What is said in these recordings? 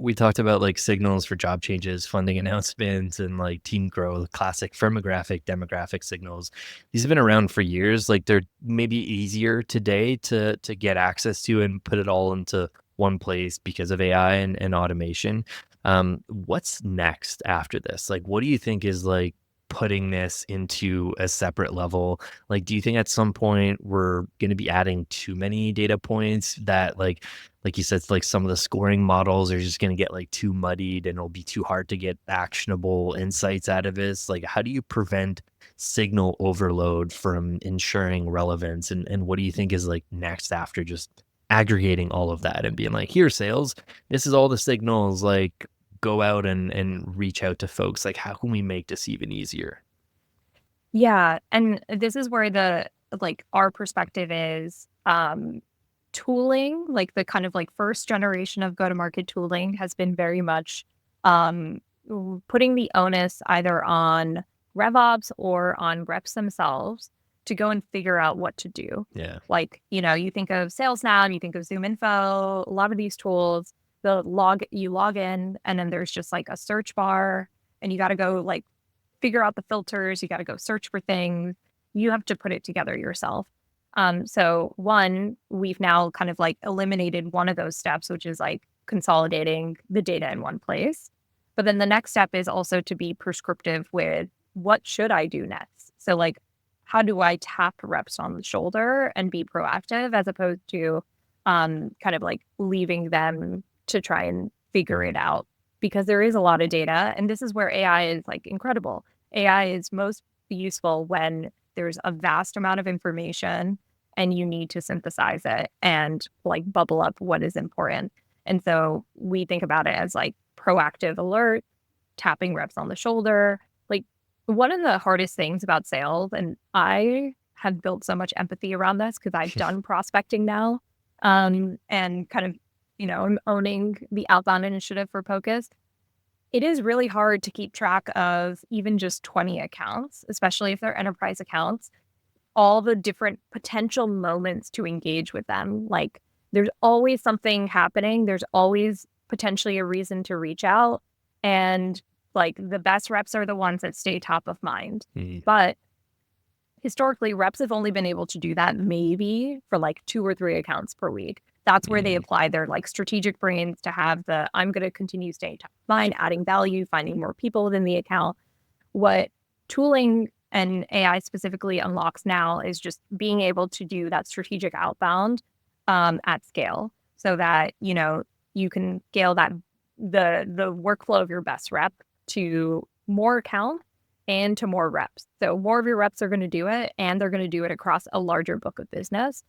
we talked about like signals for job changes, funding announcements, and like team growth, classic firmographic, demographic signals. These have been around for years. Like they're maybe easier today to get access to and put it all into one place because of AI and automation. What's next after this? Like, what do you think is like putting this into a separate level? Like, do you think at some point we're going to be adding too many data points that like you said, it's like some of the scoring models are just going to get like too muddied and it'll be too hard to get actionable insights out of this? Like, how do you prevent signal overload from ensuring relevance? And what do you think is like next after just aggregating all of that and being like, here, sales, this is all the signals, like go out and reach out to folks. Like, how can we make this even easier? Yeah, and this is where our perspective is, tooling, like the kind of like first generation of go-to-market tooling has been very much um putting the onus either on RevOps or on reps themselves to go and figure out what to do. Yeah. Like, you think of SalesNow and you think of ZoomInfo, a lot of these tools, you log in and then there's just like a search bar and you got to go like figure out the filters, you got to go search for things. You have to put it together yourself. So one, we've now kind of like eliminated one of those steps, which is like consolidating the data in one place. But then the next step is also to be prescriptive with what should I do next? So like, how do I tap reps on the shoulder and be proactive as opposed to kind of like leaving them to try and figure it out? Because there is a lot of data, and this is where AI is like incredible. AI is most useful when there's a vast amount of information and you need to synthesize it and like bubble up what is important. And so we think about it as like proactive alert, tapping reps on the shoulder. Like one of the hardest things about sales, and I have built so much empathy around this because I've done prospecting now, and kind of, I'm owning the outbound initiative for Pocus. It is really hard to keep track of even just 20 accounts, especially if they're enterprise accounts, all the different potential moments to engage with them. Like there's always something happening. There's always potentially a reason to reach out. And like the best reps are the ones that stay top of mind. Mm. But historically, reps have only been able to do that maybe for like 2 or 3 accounts per week. That's where they Mm. apply their like strategic brains to have I'm going to continue staying top of mind, adding value, finding more people within the account. What tooling and AI specifically unlocks now is just being able to do that strategic outbound at scale so that, you can scale the workflow of your best rep to more accounts and to more reps. So more of your reps are going to do it and they're going to do it across a larger book of business,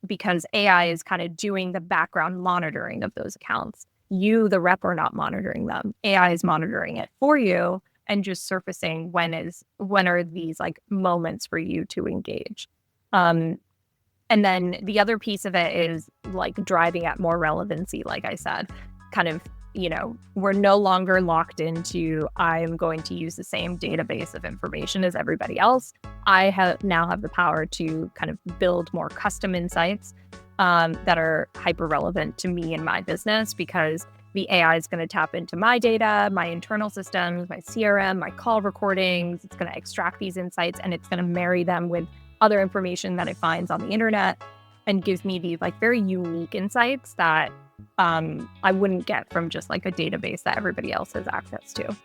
because AI is kind of doing the background monitoring of those accounts. You, the rep, are not monitoring them. AI is monitoring it for you and just surfacing when are these like moments for you to engage. And then the other piece of it is like driving at more relevancy, like I said, kind of, we're no longer locked into I'm going to use the same database of information as everybody else. I now have the power to kind of build more custom insights that are hyper relevant to me and my business, because the AI is going to tap into my data, my internal systems, my CRM, my call recordings. It's going to extract these insights and it's going to marry them with other information that it finds on the internet and gives me these like very unique insights that I wouldn't get from just like a database that everybody else has access to.